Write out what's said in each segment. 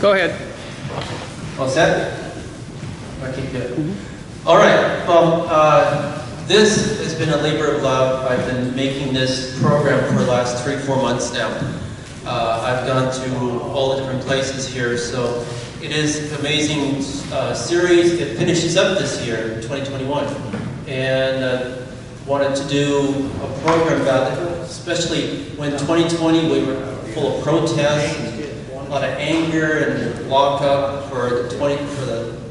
Go ahead. All set? Okay, good. All right. Well, this has been a labor of love. I've been making this program for the last 3-4 months now. I've gone to all the different places here, so it is an amazing series. It finishes up this year, 2021, and wanted to do a program about it, especially when 2020 we were full of protests, and a lot of anger and lockup for the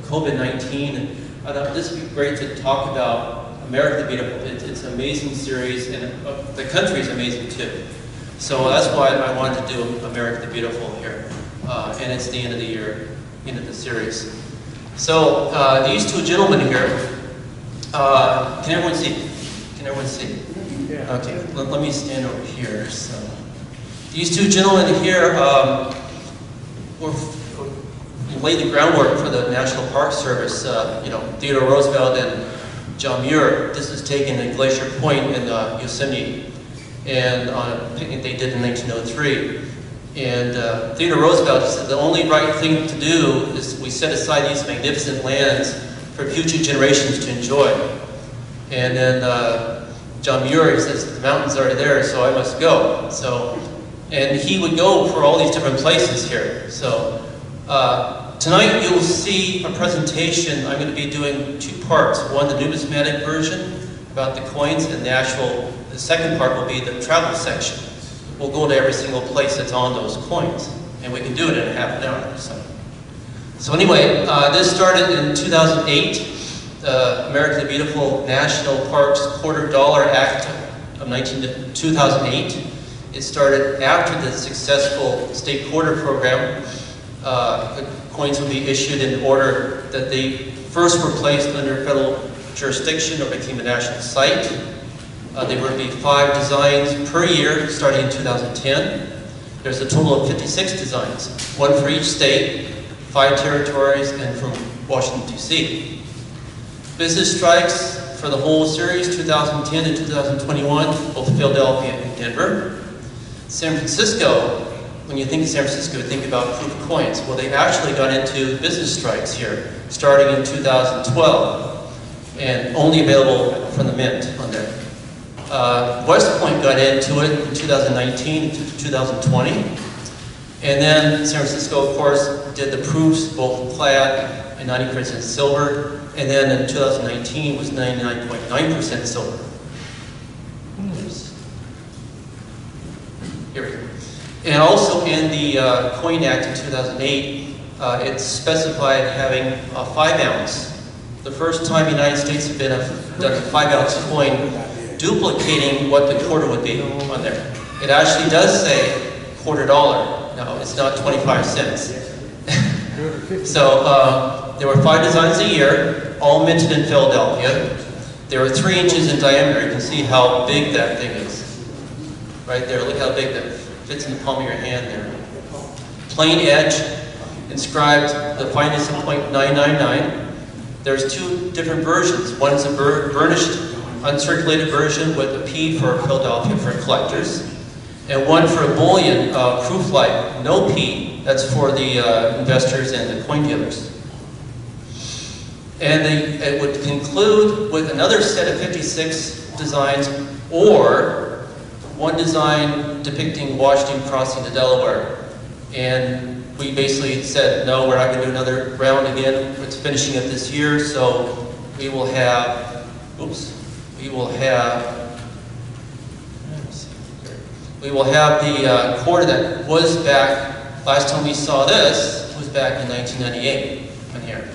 COVID-19. And I thought this would be great to talk about America the Beautiful. It's an amazing series, and the country is amazing too. So that's why I wanted to do America the Beautiful here. And it's the end of the year, end of the series. So these two gentlemen here, can everyone see? Can everyone see? Yeah. Okay, let me stand over here. So these two gentlemen here laid the groundwork for the National Park Service. Theodore Roosevelt and John Muir. This is taken at Glacier Point in Yosemite, and on a picnic they did in 1903. And Theodore Roosevelt said the only right thing to do is we set aside these magnificent lands for future generations to enjoy. And then John Muir says the mountains are there, so I must go. So, and he would go for all these different places here. So tonight you'll see a presentation. I'm going to be doing 2 parts. One, the numismatic version about the coins, and the second part will be the travel section. We'll go to every single place that's on those coins, and we can do it in half an hour. So anyway, this started in 2008. The America the Beautiful National Parks $250 Act of 2008. It started after the successful state quarter program. The coins would be issued in order that they first were placed under federal jurisdiction or became a national site. There would be 5 designs per year starting in 2010. There's a total of 56 designs, 1 for each state, 5 territories, and from Washington, D.C. Business strikes for the whole series, 2010 and 2021, both Philadelphia and Denver. San Francisco, when you think of San Francisco, you think about proof coins. Well, they actually got into business strikes here, starting in 2012, and only available from the mint on there. West Point got into it in 2019 to 2020. And then San Francisco, of course, did the proofs, both clad and 90% silver. And then in 2019 was 99.9% silver. Oops. Here we go. And also in the Coin Act in 2008, it specified having a 5-ounce. The first time the United States had done a 5-ounce coin, duplicating what the quarter would be on there. It actually does say $250. No, it's not 25 cents. So there were 5 designs a year, all minted in Philadelphia. They were 3 inches in diameter. You can see how big that thing is. Right there, look how big that fits in the palm of your hand there. Plain edge, inscribed the finest of .999. There's 2 different versions. One is a burnished, uncirculated version with a P for Philadelphia for collectors, and one for a bullion proof light, no P. That's for the investors and the coin dealers. And it would conclude with another set of 56 designs, or 1 design depicting Washington crossing the Delaware. And we basically said, no, we're not going to do another round again. It's finishing up this year, so we will have, the quarter that was back. Last time we saw this was back in 1998 on here.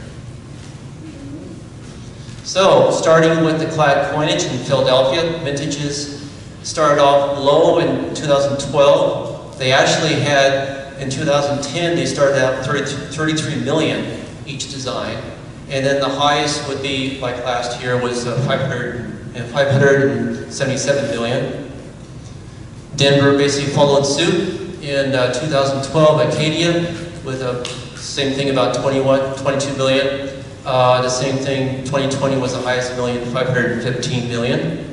So, starting with the clad coinage in Philadelphia, vintages started off low in 2012. They actually had, in 2010, they started out 33 million each design. And then the highest would be, like last year, was 577 million. Denver basically followed suit in 2012, Acadia, with the same thing, about 22 million. The same thing, 2020 was the highest million, 515 million.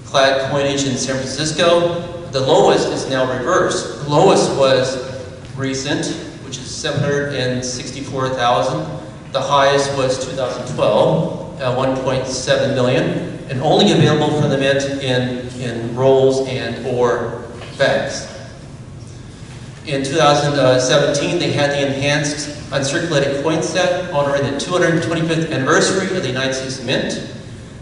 Clad coinage in San Francisco, the lowest is now reversed. The lowest was recent, which which is 764,000. The highest was 2012, 1.7 million, and only available from the mint in rolls and or bags. In 2017, they had the enhanced uncirculated coin set honoring the 225th anniversary of the United States Mint.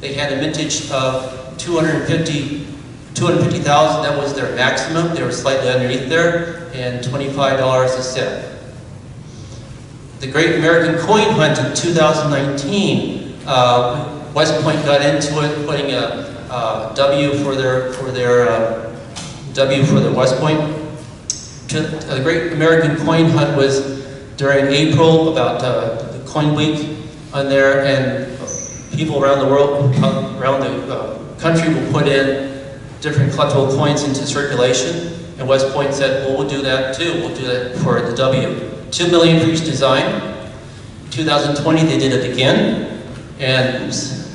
They had a mintage of 250,000. That was their maximum. They were slightly underneath there, and $25 a set. The Great American Coin Hunt in 2019, West Point got into it, putting a W for their West Point. The Great American Coin Hunt was during April, about the coin week on there, and people around the world, around the country will put in different collectible coins into circulation. And West Point said, well, we'll do that too. We'll do that for the W. 2 million for each design. 2020, they did it again. And, oops,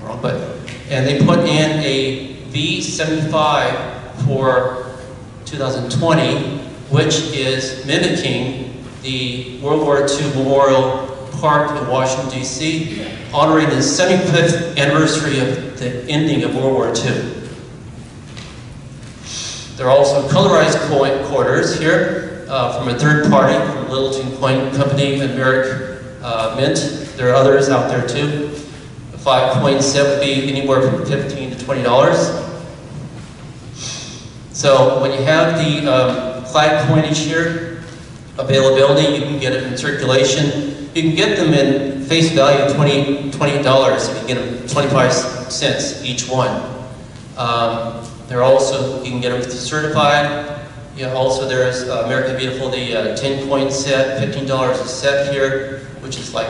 wrong button. And they put in a V75 for 2020, which is mimicking the World War II Memorial Park in Washington, D.C., honoring the 75th anniversary of the ending of World War II. There are also colorized coin quarters here from a third party, from Littleton Coin Company and Merrick Mint. There are others out there too. A 5-coin set would be anywhere from $15 to $20. So when you have the clad coinage here, availability, you can get it in circulation. You can get them in face value of $28 if you get them 25 cents each one. They're also, you can get them certified. Also there's American Beautiful, the 10-coin set, $15 a set here, which is like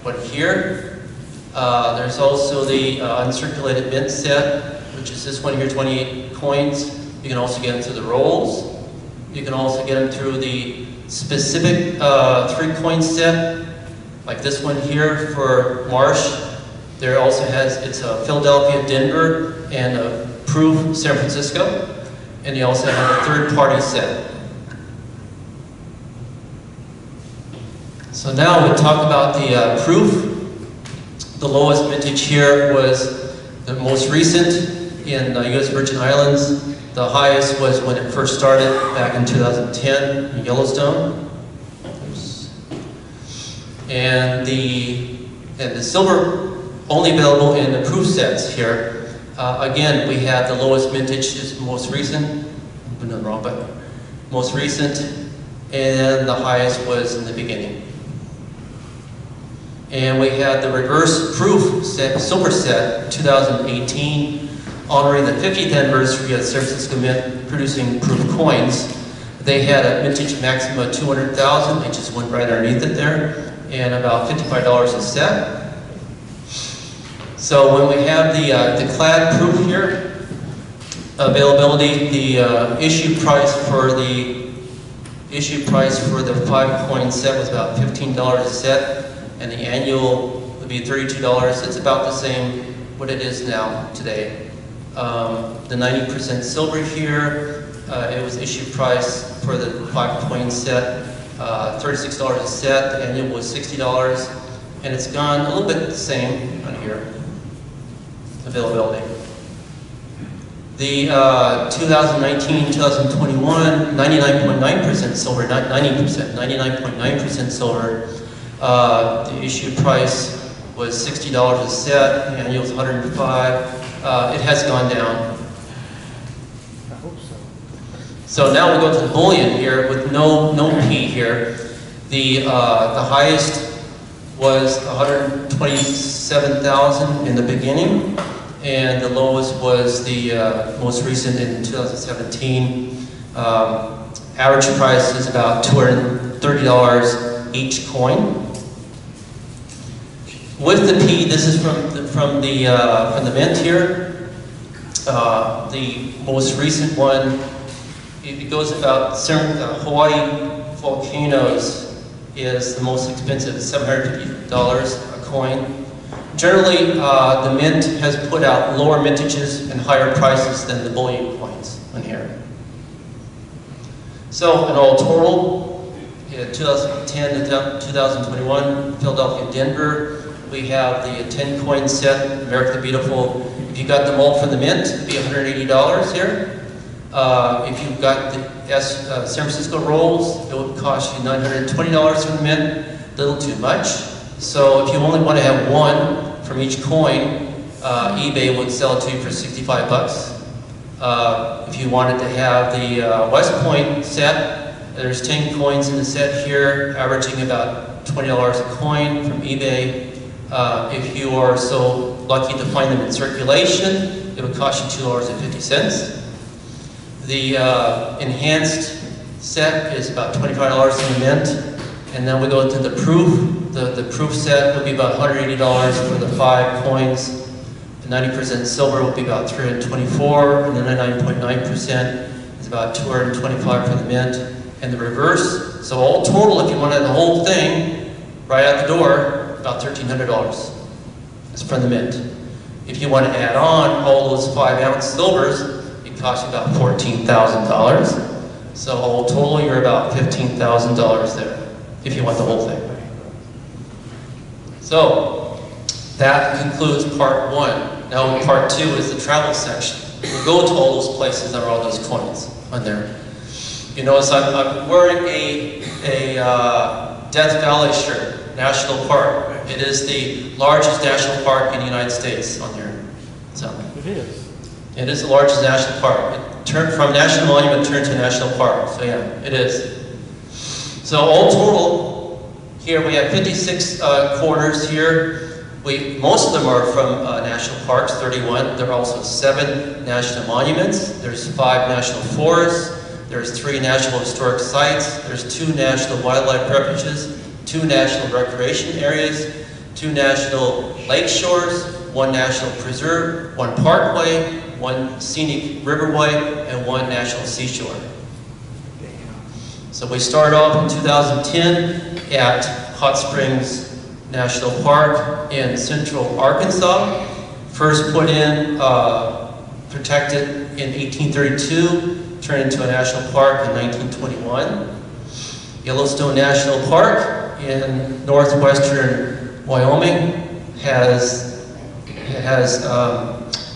what here. There's also the uncirculated mint set, which is this one here, 28 coins. You can also get them through the rolls. You can also get them through the specific 3-coin set, like this one here for Marsh. There also has, it's a Philadelphia, Denver, and a Proof, San Francisco. And you also have a third-party set. So now we'll talk about the Proof. The lowest mintage here was the most recent in U.S. Virgin Islands. The highest was when it first started back in 2010 in Yellowstone. Oops. And the silver only available in the Proof sets here. Again, we have the lowest mintage is most recent. No, wrong button. Most recent, and the highest was in the beginning. And we had the reverse Proof set, silver set, 2018, honoring the 50th anniversary of the San Francisco Mint producing Proof coins. They had a mintage maximum of 200,000. They just went right underneath it there, and about $55 a set. So when we have the clad Proof here, availability, the issue price for the 5-coin set was about $15 a set, and the annual would be $32. It's about the same what it is now today. The 90% silver here, it was issue price for the 5-coin set, $36 a set. The annual was $60, and it's gone a little bit the same on here. Availability. The 2019-2021, 99.9% silver, not 90%, 99.9% silver. The issue price was $60 a set, the annual was $105. It has gone down. I hope so. So now we go to the bullion here with no P here. The highest was 127,000 in the beginning, and the lowest was the most recent in 2017. Average price is about $230 each coin. With the P, this is from the mint here. The most recent one, it goes about Hawaii volcanoes is the most expensive, $750 a coin. Generally, the mint has put out lower mintages and higher prices than the bullion coins on here. So, in all total, in 2010 to 2021, Philadelphia, Denver. We have the 10 coin set, America the Beautiful. If you got them all from the mint, it'd be $180 here. If you've got the San Francisco rolls, it would cost you $920 from the mint, a little too much. So if you only want to have one from each coin, eBay would sell it to you for 65 bucks. If you wanted to have the West Point set, there's 10 coins in the set here, averaging about $20 a coin from eBay. If you are so lucky to find them in circulation, it would cost you $2.50. The enhanced set is about $25 in the mint. And then we go to the proof. The proof set would be about $180 for the 5 coins. 90% silver will be about $324, and the 99.9% is about $225 for the mint, and the reverse. So all total, if you wanted the whole thing, right out the door, about $1,300. That's from the mint. If you want to add on all those 5-ounce silvers, it costs you about $14,000. So all total, you're about $15,000 there, if you want the whole thing. So that concludes part 1. Now part 2 is the travel section. We'll go to all those places that are all those coins on there. You notice I'm wearing a Death Valley shirt, National Park. It is the largest national park in the United States on there. So It is. it is the largest national park. It turned from National Monument turned to National Park. So yeah, it is. So all total, here we have 56 corners here. Most of them are from national parks, 31. There are also 7 national monuments. There's 5 national forests. There's 3 national historic sites. There's 2 national wildlife refuges, 2 national recreation areas, 2 national lake shores, 1 national preserve, 1 parkway, 1 scenic riverway, and 1 national seashore. So we started off in 2010 at Hot Springs National Park in central Arkansas. First put in, protected in 1832, turned into a national park in 1921. Yellowstone National Park in northwestern Wyoming has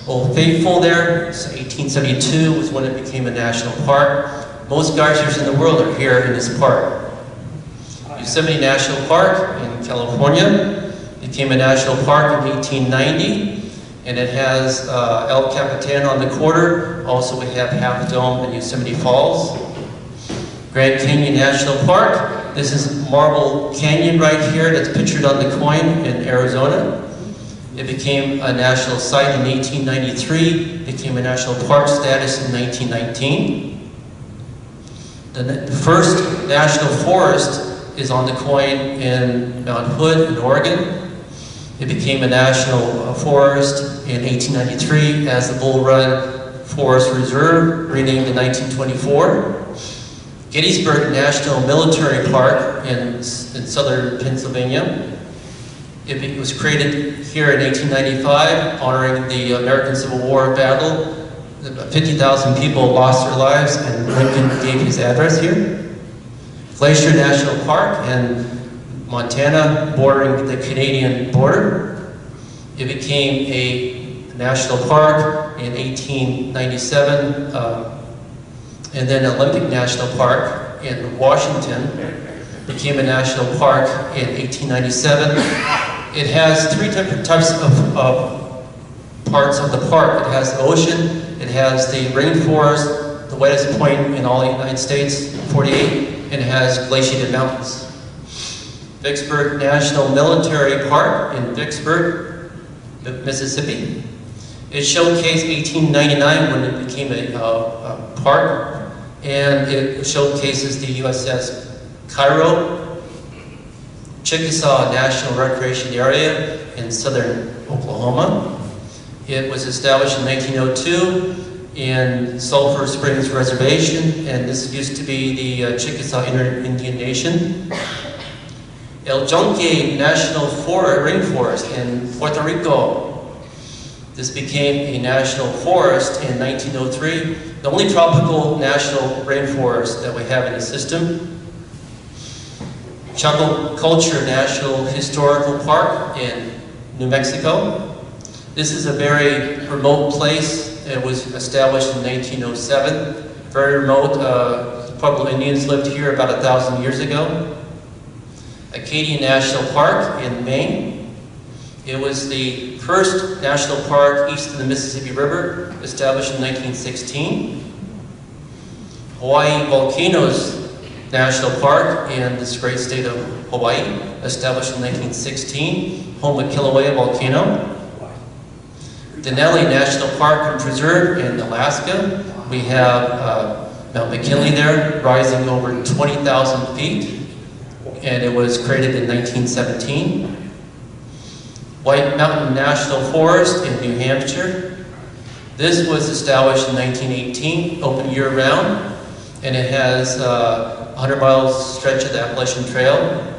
Old Faithful there. So 1872 was when it became a national park. Most geysers in the world are here in this park. Yosemite National Park in California became a national park in 1890, and it has El Capitan on the quarter. Also, we have Half Dome and Yosemite Falls. Grand Canyon National Park. This is Marble Canyon right here that's pictured on the coin in Arizona. It became a national site in 1893, became a national park status in 1919. The first national forest is on the coin in Mount Hood in Oregon. It became a national forest in 1893 as the Bull Run Forest Reserve, renamed in 1924. Gettysburg National Military Park in southern Pennsylvania. It was created here in 1895, honoring the American Civil War battle. 50,000 people lost their lives, and Lincoln gave his address here. Glacier National Park in Montana, bordering the Canadian border. It became a national park in 1897, and then Olympic National Park in Washington became a national park in 1897. It has 3 different types of parts of the park. It has the ocean, it has the rainforest, the wettest point in all the United States, 48, and it has glaciated mountains. Vicksburg National Military Park in Vicksburg, Mississippi. It showcased 1899 when it became a park, and it showcases the USS Cairo. Chickasaw National Recreation Area in southern Oklahoma. It was established in 1902 in Sulphur Springs Reservation, and this used to be the Chickasaw Indian Nation. El Yunque National Rainforest in Puerto Rico. This became a national forest in 1903, the only tropical national rainforest that we have in the system. Jungle Culture National Historical Park in New Mexico. This is a very remote place. It was established in 1907. Very remote. The Pueblo Indians lived here about 1,000 years ago. Acadia National Park in Maine. It was the first national park east of the Mississippi River, established in 1916. Hawaii Volcanoes National Park in this great state of Hawaii, established in 1916, home of Kilauea Volcano. Denali National Park and Preserve in Alaska. We have Mount McKinley there, rising over 20,000 feet, and it was created in 1917. White Mountain National Forest in New Hampshire. This was established in 1918, open year-round, and it has a 100-mile stretch of the Appalachian Trail.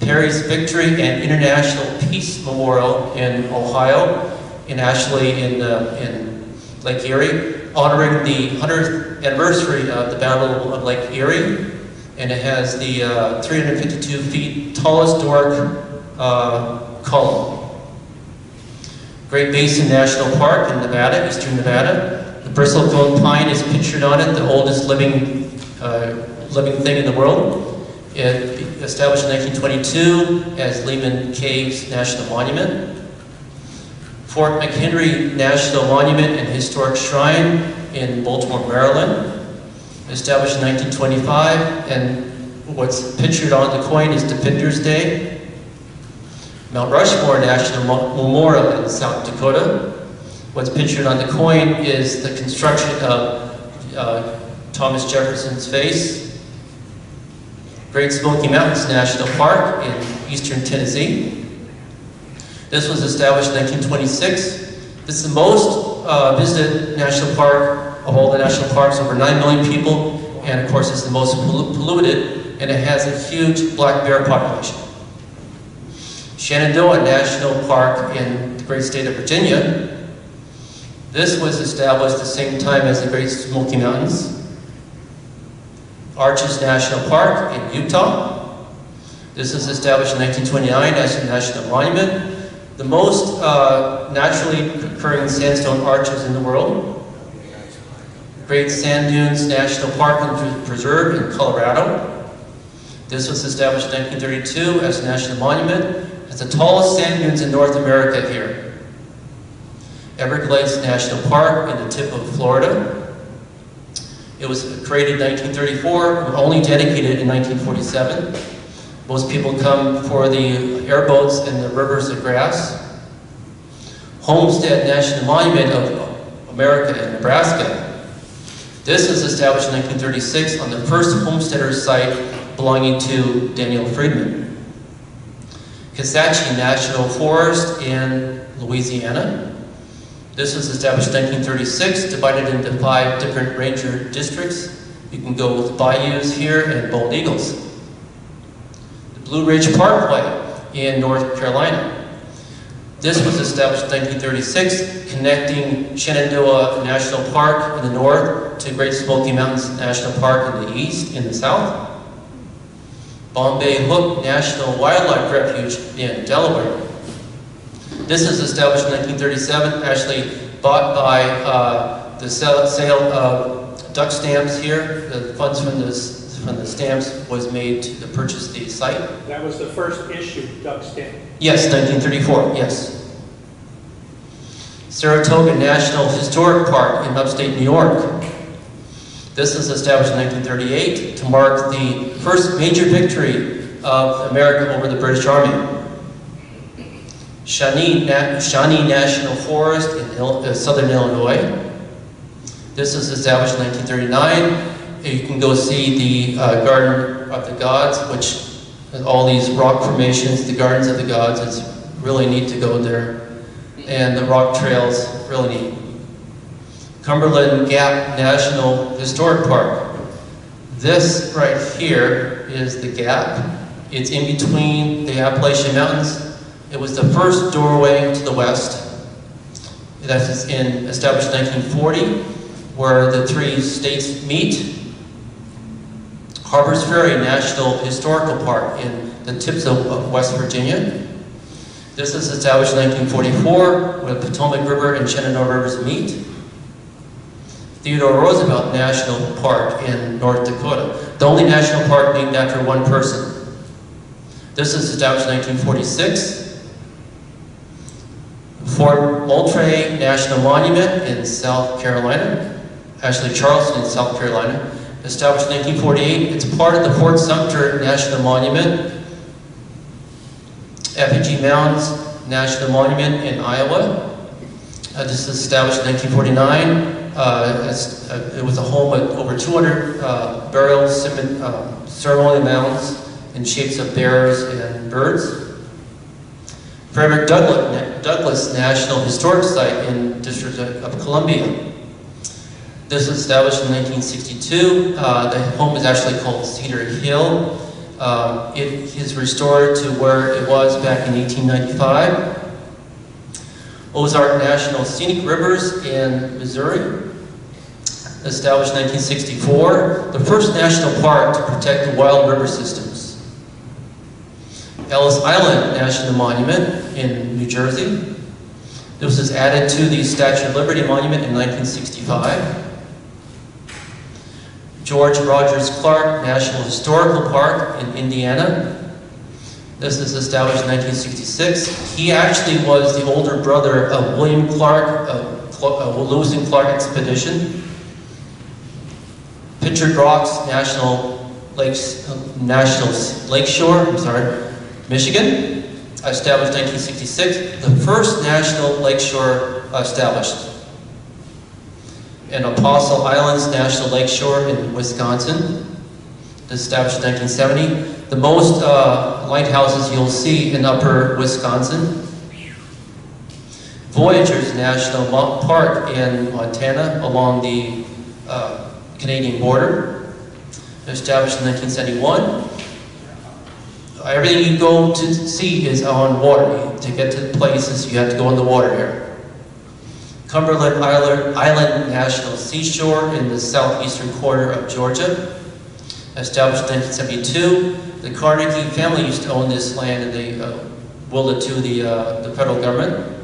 Perry's Victory and International Peace Memorial in Ohio, and actually in Lake Erie, honoring the 100th anniversary of the Battle of Lake Erie, and it has the 352 feet tallest Doric column. Great Basin National Park in Nevada, eastern Nevada. The bristlecone pine is pictured on it, the oldest living thing in the world. It established in 1922 as Lehman Caves National Monument. Fort McHenry National Monument and Historic Shrine in Baltimore, Maryland, established in 1925, and what's pictured on the coin is Defender's Day. Mount Rushmore National Memorial in South Dakota. What's pictured on the coin is the construction of Thomas Jefferson's face. Great Smoky Mountains National Park in eastern Tennessee. This was established in 1926. This is the most visited national park of all the national parks, over 9 million people, and of course it's the most polluted, and it has a huge black bear population. Shenandoah National Park in the great state of Virginia. This was established the same time as the Great Smoky Mountains. Arches National Park in Utah. This was established in 1929 as a national monument. The most naturally occurring sandstone arches in the world. Great Sand Dunes National Park and Preserve in Colorado. This was established in 1932 as a national monument. It's the tallest sand dunes in North America here. Everglades National Park in the tip of Florida. It was created in 1934, only dedicated in 1947. Most people come for the airboats and the rivers of grass. Homestead National Monument of America in Nebraska. This was established in 1936 on the first homesteader site belonging to Daniel Friedman. Kisatchie National Forest in Louisiana. This was established in 1936, divided into 5 different ranger districts. You can go with bayous here and bald eagles. The Blue Ridge Parkway in North Carolina. This was established in 1936, connecting Shenandoah National Park in the north to Great Smoky Mountains National Park in the east, in the south. Bombay Hook National Wildlife Refuge in Delaware. This is established in 1937, actually bought by the sale of duck stamps here. The funds from the stamps was made to purchase the site. That was the first issue, duck stamp. Yes, 1934, yes. Saratoga National Historic Park in upstate New York. This was established in 1938 to mark the first major victory of America over the British Army. Shawnee National Forest in southern Illinois. This was established in 1939. You can go see the Garden of the Gods, which has all these rock formations, the Gardens of the Gods. It's really neat to go there. And the rock trails, really neat. Cumberland Gap National Historic Park. This right here is the Gap. It's in between the Appalachian Mountains. It was the first doorway to the west. That is established in 1940, where the 3 states meet. Harpers Ferry National Historical Park in the tips of West Virginia. This was established in 1944 where the Potomac River and Shenandoah Rivers meet. Theodore Roosevelt National Park in North Dakota, the only national park named after one person. This was established in 1946. Fort Moultrie National Monument in South Carolina, actually Charleston, South Carolina, established in 1948. It's part of the Fort Sumter National Monument. Effigy Mounds National Monument in Iowa. This was established in 1949. It was a home with over 200 burial ceremonial mounds in shapes of bears and birds. Frederick Douglass National Historic Site in District of Columbia. This was established in 1962. The home is actually called Cedar Hill. It is restored to where it was back in 1895. Ozark National Scenic Rivers in Missouri. Established in 1964. The first national park to protect the wild river systems. Ellis Island National Monument in New Jersey. This was added to the Statue of Liberty Monument in 1965. George Rogers Clark National Historical Park in Indiana. This was established in 1966. He actually was the older brother of William Clark, Lewis and Clark Expedition. Pictured Rocks National Lakeshore, Michigan, established 1966, the first national lakeshore established. And Apostle Islands National Lakeshore in Wisconsin, established in 1970. The most lighthouses you'll see in upper Wisconsin. Voyageurs National Park in Montana along the Canadian border, established in 1971. Everything you go to see is on water. To get to the places, you have to go in the water here. Cumberland Island National Seashore in the southeastern corner of Georgia, established in 1972. The Carnegie family used to own this land and they willed it to the federal government.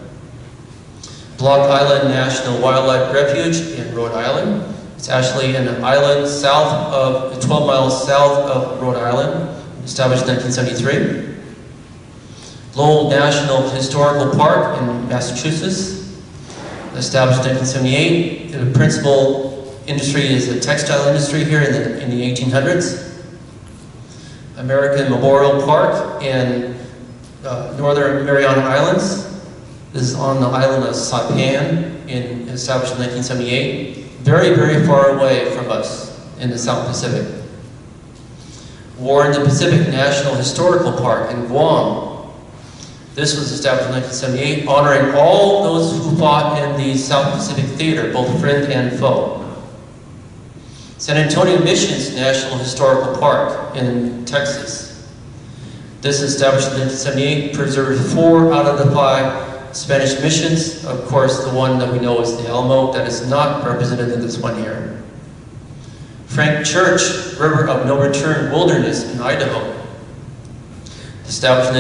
Block Island National Wildlife Refuge in Rhode Island. It's actually an island 12 miles south of Rhode Island, established in 1973. Lowell National Historical Park in Massachusetts, established in 1978. The principal industry is the textile industry here in the 1800s. American Memorial Park in Northern Mariana Islands. This is on the island of Saipan, established in 1978. Very, very far away from us in the South Pacific. War in the Pacific National Historical Park in Guam. This was established in 1978, honoring all those who fought in the South Pacific Theater, both friend and foe. San Antonio Missions National Historical Park in Texas. This was established in 1978, preserved 4 out of the 5 Spanish missions. Of course, the one that we know is the Alamo, that is not represented in this one here. Frank Church, River of No Return Wilderness in Idaho. Established in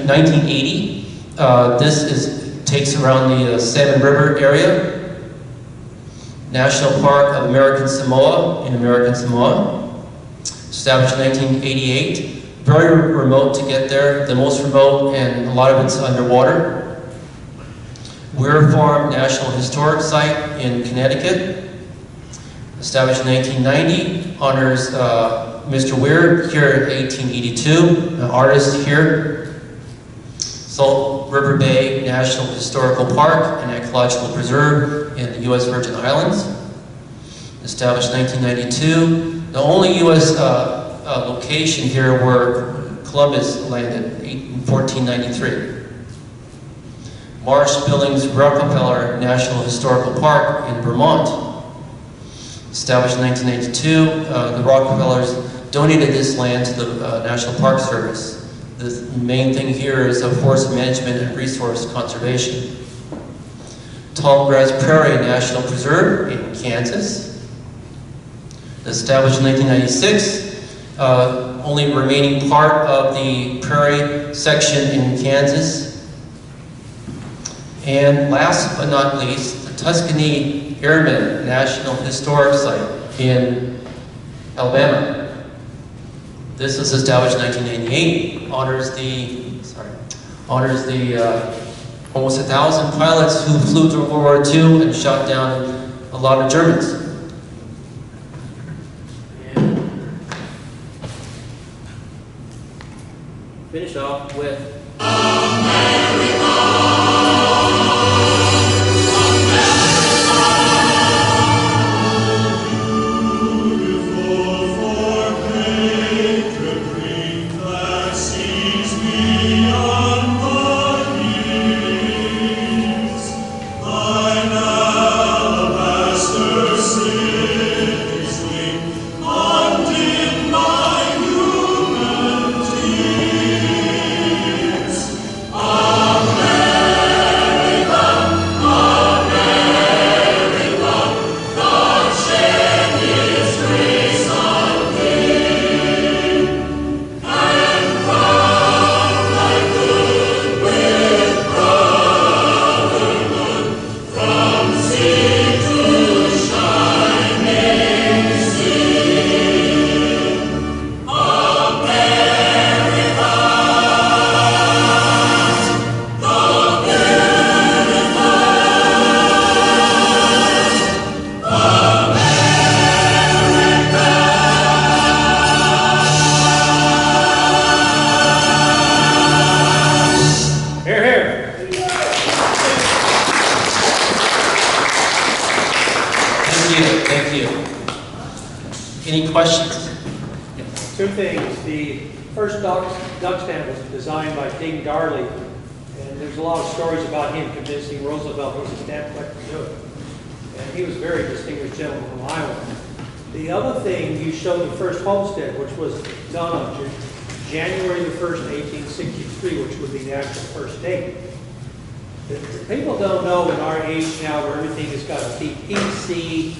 1980. This takes around the Salmon River area. National Park of American Samoa in American Samoa. Established in 1988. Very remote to get there, the most remote, and a lot of it's underwater. Weir Farm National Historic Site in Connecticut, established in 1990, honors Mr. Weir here in 1882, an artist here. Salt River Bay National Historical Park and Ecological Preserve in the U.S. Virgin Islands, established in 1992. The only U.S. location here where Columbus landed in 1493. Marsh Billings Rockefeller National Historical Park in Vermont. Established in 1992, the Rockefellers donated this land to the National Park Service. The main thing here is forest management and resource conservation. Tallgrass Prairie National Preserve in Kansas. Established in 1996, only remaining part of the prairie section in Kansas. And last but not least, the Tuscany Airmen National Historic Site in Alabama. This was established in 1988, honors the almost 1,000 pilots who flew through World War II and shot down a lot of Germans. Finish off with questions? Two things. The first duck stand was designed by Ding Darley, and there's a lot of stories about him convincing Roosevelt he was a stamp collector to do it. And he was a very distinguished gentleman from Iowa. The other thing, you showed the first homestead, which was done on January the 1st, 1863, which would be the actual first date. People don't know in our age now where everything has got to be PC,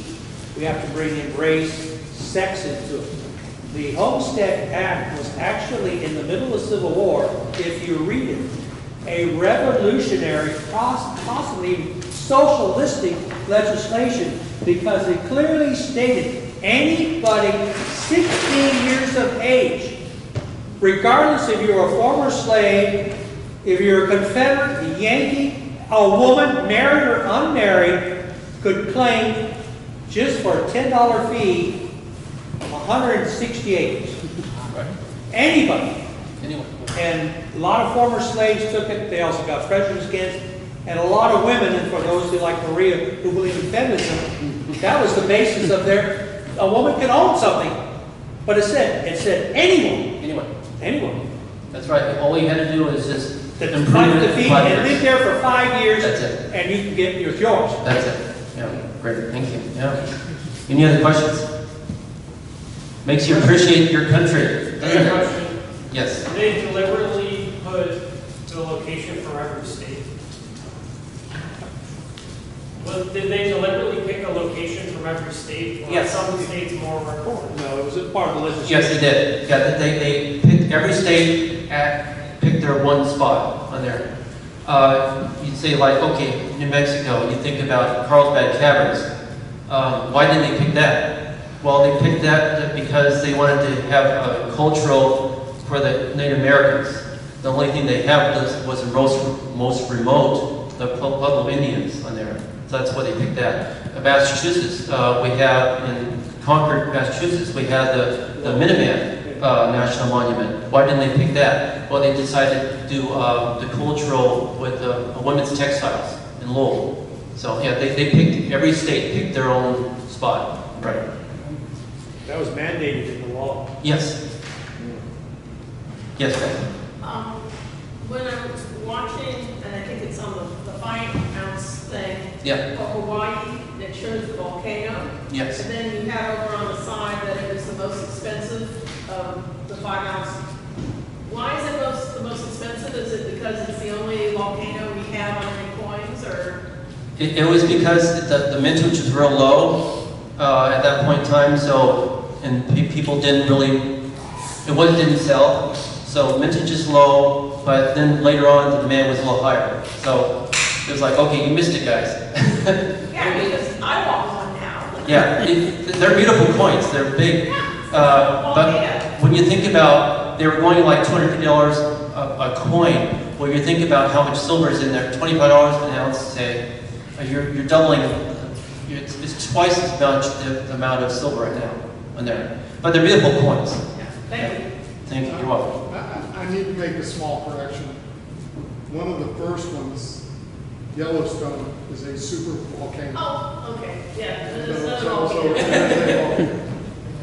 we have to bring in race, sex into it. The Homestead Act was actually in the middle of the Civil War, if you read it, a revolutionary, possibly socialistic legislation, because it clearly stated anybody 16 years of age, regardless if you're a former slave, if you're a Confederate, a Yankee, a woman, married or unmarried, could claim, just for a $10 fee, 160 acres. Anybody. Anyone. And a lot of former slaves took it. They also got prejudice against it. And a lot of women, and for those who like Maria, who believe in feminism, that was the basis of their, a woman can own something. But it said anyone. Anyone. That's right. All you had to do is just Fight the fee and live there for 5 years. That's it. And you can get yours. That's it. Yeah, great. Thank you. Yeah. Any other questions? Makes you appreciate your country. Good question. Yes. Did they deliberately put the location for every state? Did they deliberately pick a location from every state? Or Yes. Some states more record. No, it was a part of the legislation. Yes, they did. Yeah, they picked every state picked their one spot on there. You'd say like, okay, New Mexico. You think about Carlsbad Caverns. Why did they pick that? Well, they picked that because they wanted to have a cultural for the Native Americans. The only thing they have was the most remote, the Pueblo Indians on there. So that's why they picked that. Massachusetts, we have in Concord, Massachusetts, we have the Minuteman National Monument. Why didn't they pick that? Well, they decided to do the cultural with women's textiles in Lowell. So yeah, they picked, every state picked their own spot. Right. That was mandated in the law. Yes. Yes, Beth. When I was watching, and I think it's on the 5 ounce thing, Yeah. for Hawaii, it shows the volcano. Yes. And then you had over on the side that it was the most expensive of the 5 ounce. Why is it the most expensive? Is it because it's the only volcano we have on any coins, or? It was because the mintage was real low at that point in time, so, and people didn't really It didn't sell, so mintage is low, but then later on the demand was a little higher. So it was like, okay, you missed it, guys. Yeah, because I want one now. Yeah, they're beautiful coins. They're big, but when you think about they were going like $250 a coin. Well, you think about how much silver is in there. $25 an ounce, say, you're doubling. It's twice as much the amount of silver right now in there. But they're beautiful coins. Yeah, thank you. Thank you. You're welcome. I need to make a small correction. One of the first ones, Yellowstone, is a super volcano. Oh, okay, yeah. So It's it's not also- all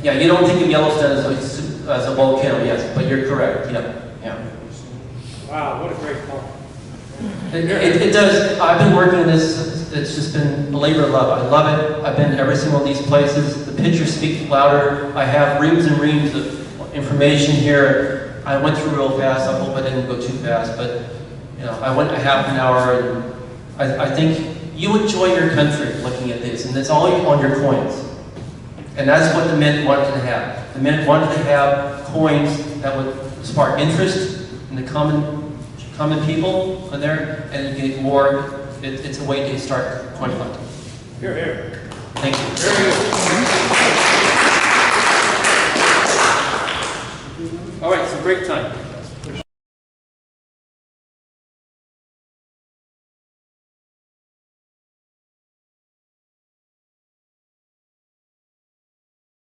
Yeah, you don't think of Yellowstone as a volcano, yes, but you're correct. Yeah. Wow, what a great park. It does. I've been working on this. It's just been a labor of love. I love it. I've been to every single one of these places. The pictures speak louder. I have reams and reams of information here. I went through real fast. I hope I didn't go too fast, but I went a half an hour, and I think you enjoy your country looking at this, and it's all on your coins. And that's what the Mint wanted to have. The Mint wanted to have coins that would spark interest in the common people in there, and you get more. It's a way to start coin collecting. Here, here. Thank you. Very good. All right, so break time.